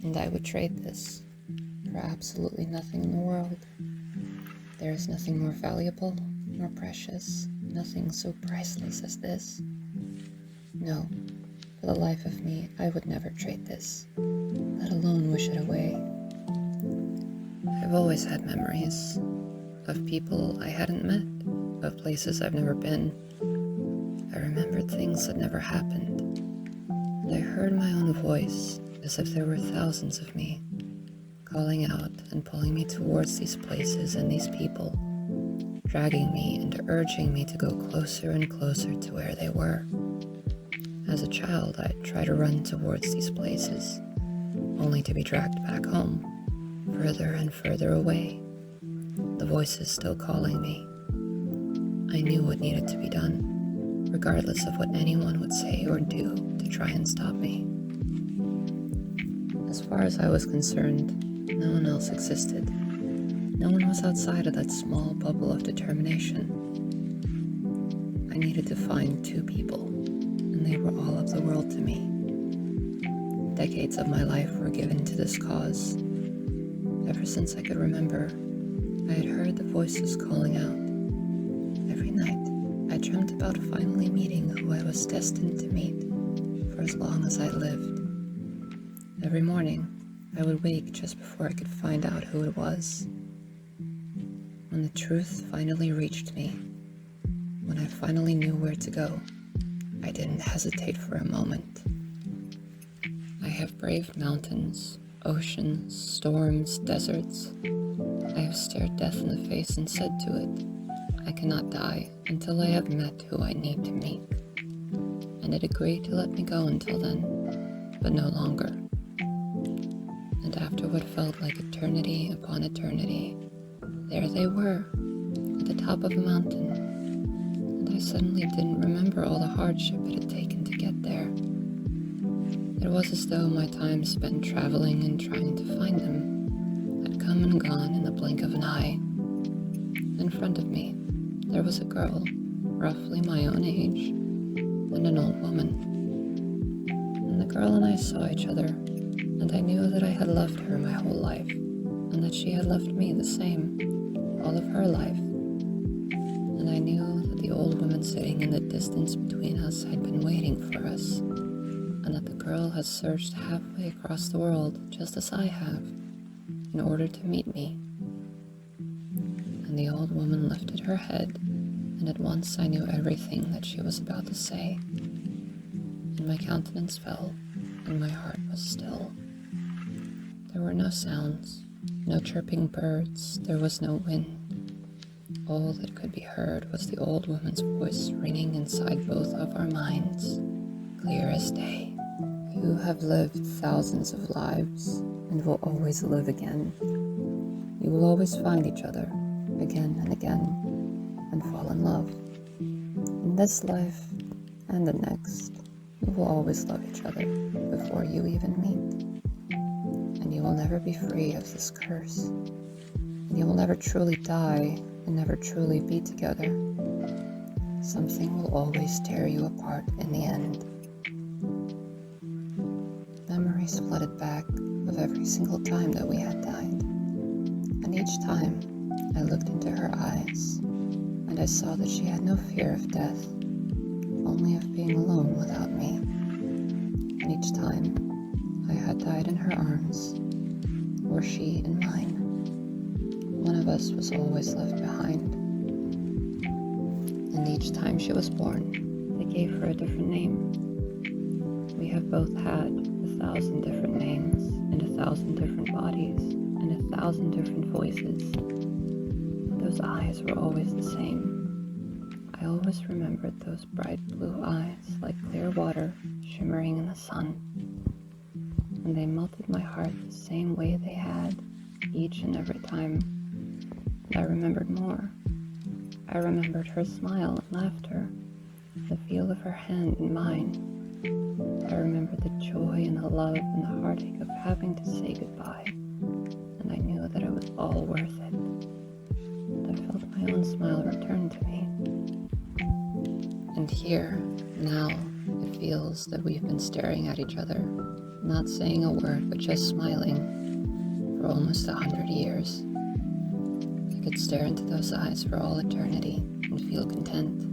and I would trade this for absolutely nothing in the world. There is nothing more valuable, more precious, nothing so priceless as this. No, for the life of me, I would never trade this, let alone wish it away. I've always had memories of people I hadn't met, of places I've never been. I remembered things that never happened, and I heard my own voice as if there were thousands of me, calling out and pulling me towards these places and these people, dragging me and urging me to go closer and closer to where they were. As a child, I'd try to run towards these places, only to be dragged back home, further and further away, the voices still calling me. I knew what needed to be done, regardless of what anyone would say or do to try and stop me. As far as I was concerned, no one else existed. No one was outside of that small bubble of determination. I needed to find two people, and they were all of the world to me. Decades of my life were given to this cause. Ever since I could remember, I had heard the voices calling out. Every night, I dreamt about finally meeting who I was destined to meet for as long as I lived. Every morning, I would wake just before I could find out who it was. When the truth finally reached me, when I finally knew where to go, I didn't hesitate for a moment. I have braved mountains, oceans, storms, deserts. I have stared death in the face and said to it, I cannot die until I have met who I need to meet. And it agreed to let me go until then, but no longer. And after what felt like eternity upon eternity, there they were, at the top of a mountain, and I suddenly didn't remember all the hardship it had taken to get there. It was as though my time spent traveling and trying to find them had come and gone in the blink of an eye. In front of me, there was a girl, roughly my own age, and an old woman. And the girl and I saw each other, and I knew that I had loved her my whole life, and that she had loved me the same, all of her life. And I knew that the old woman sitting in the distance between us had been waiting for us, and that the girl had searched halfway across the world, just as I have, in order to meet me. And the old woman lifted her head, and at once I knew everything that she was about to say. And my countenance fell, and my heart was still. There were no sounds, no chirping birds, there was no wind. All that could be heard was the old woman's voice ringing inside both of our minds, clear as day. You have lived thousands of lives and will always live again. You will always find each other again and again and fall in love. In this life and the next, you will always love each other before you even meet. And you will never be free of this curse. And you will never truly die and never truly be together. Something will always tear you apart in the end. Memories flooded back of every single time that we had died. And each time, I looked into her eyes, and I saw that she had no fear of death, only of being alone without me. And each time, I had died in her arms, or she in mine. One of us was always left behind. And each time she was born, they gave her a different name. We have both had 1,000 different names, and 1,000 different bodies, and 1,000 different voices. But those eyes were always the same. I always remembered those bright blue eyes like clear water shimmering in the sun. And they melted my heart the same way they had each and every time. And I remembered more. I remembered her smile and laughter, the feel of her hand in mine. I remembered the joy and the love and the heartache of having to say goodbye. And I knew that it was all worth it. And I felt my own smile return to me. And here, now, it feels that we've been staring at each other, not saying a word but just smiling for almost 100 years. I could stare into those eyes for all eternity and feel content.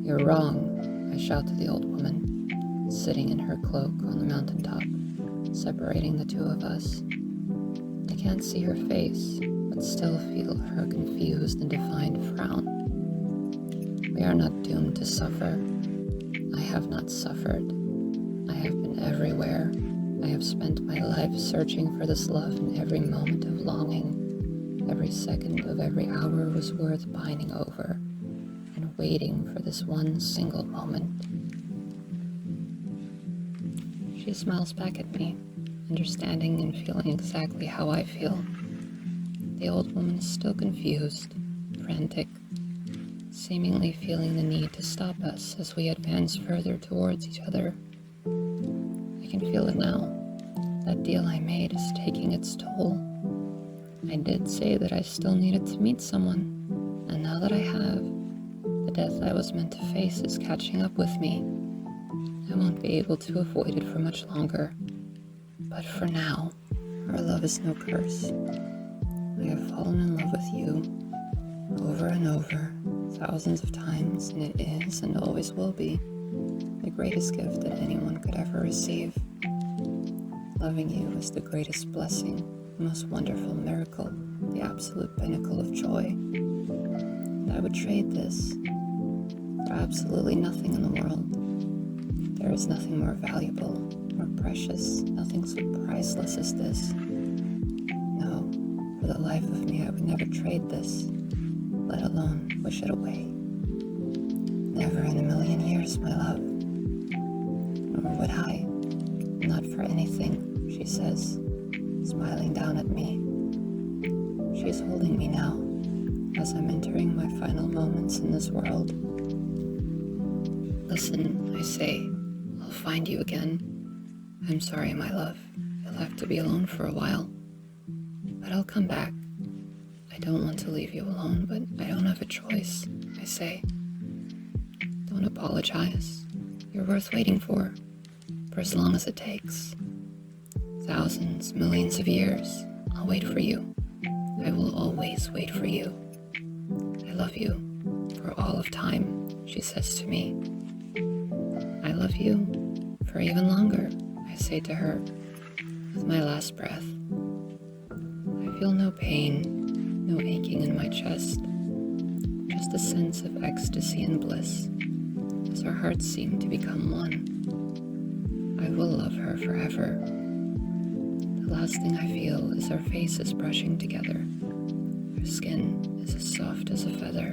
"You're wrong," I shout to the old woman, sitting in her cloak on the mountaintop, separating the two of us. I can't see her face, but still feel her confused and defiant frown. We are not doomed to suffer. I have not suffered. I have been everywhere. I have spent my life searching for this love, and every moment of longing, every second of every hour was worth pining over and waiting for this one single moment. She smiles back at me, understanding and feeling exactly how I feel. The old woman is still confused, frantic, seemingly feeling the need to stop us as we advance further towards each other. I can feel it now. That deal I made is taking its toll. I did say that I still needed to meet someone, and now that I have, the death I was meant to face is catching up with me. I won't be able to avoid it for much longer. But for now, our love is no curse. I have fallen in love with you over and over, thousands of times, and it is and always will be the greatest gift that anyone could ever receive. Loving you is the greatest blessing, the most wonderful miracle, the absolute pinnacle of joy. And I would trade this for absolutely nothing in the world. There is nothing more valuable, more precious, nothing so priceless as this. No, for the life of me, I would never trade this, let alone wish it away. Never in a million years, my love. Nor would I. Not for anything, she says, smiling down at me. She is holding me now, as I'm entering my final moments in this world. "Listen," I say, "I'll find you again. I'm sorry, my love. You'll have to be alone for a while. But I'll come back. I don't want to leave you alone, but I don't have a choice," I say. "Don't apologize. You're worth waiting for as long as it takes. Thousands, millions of years, I'll wait for you. I will always wait for you. I love you for all of time," she says to me. "I love you for even longer," I say to her with my last breath. I feel no pain, no aching in my chest, just a sense of ecstasy and bliss as our hearts seem to become one. I will love her forever. The last thing I feel is our faces brushing together. Her skin is as soft as a feather.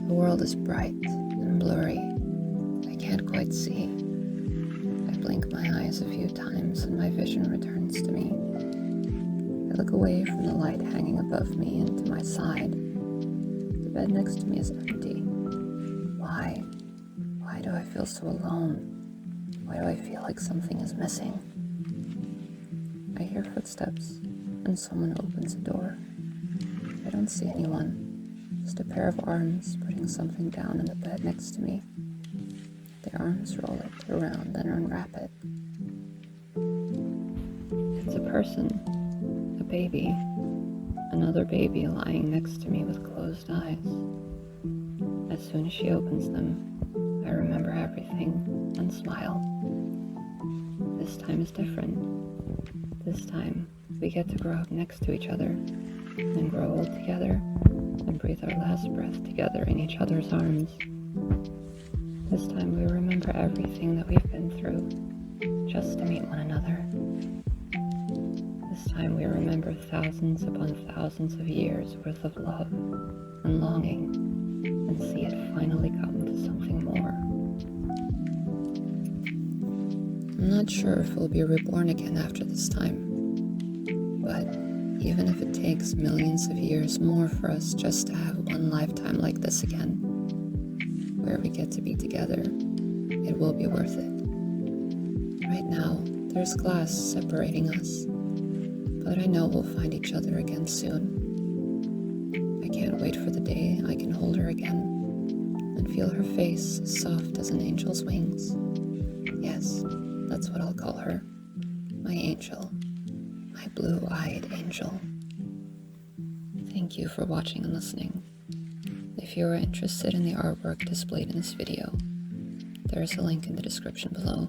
The world is bright and blurry. I can't quite see. I blink my eyes a few times and my vision returns to me. I look away from the light hanging above me and to my side. The bed next to me is empty. Why? Why do I feel so alone? Why do I feel like something is missing? I hear footsteps and someone opens a door. I don't see anyone, just a pair of arms putting something down in the bed next to me. The arms roll it around and unwrap it. It's a person, a baby, another baby lying next to me with closed eyes. As soon as she opens them, I remember everything and smile. This time is different. This time, we get to grow up next to each other, and grow old together, and breathe our last breath together in each other's arms. This time we remember everything that we've been through, just to meet one another. This time we remember thousands upon thousands of years worth of love and longing, and see it finally come to something more. I'm not sure if we'll be reborn again after this time, but even if it takes millions of years more for us just to have one lifetime like this again, where we get to be together, it will be worth it. Right now, there's glass separating us, but I know we'll find each other again soon. I can't wait for the day I can hold her again and feel her face as soft as an angel's wings. Yes, that's what I'll call her. My angel. My blue-eyed angel. Thank you for watching and listening. If you are interested in the artwork displayed in this video, there is a link in the description below.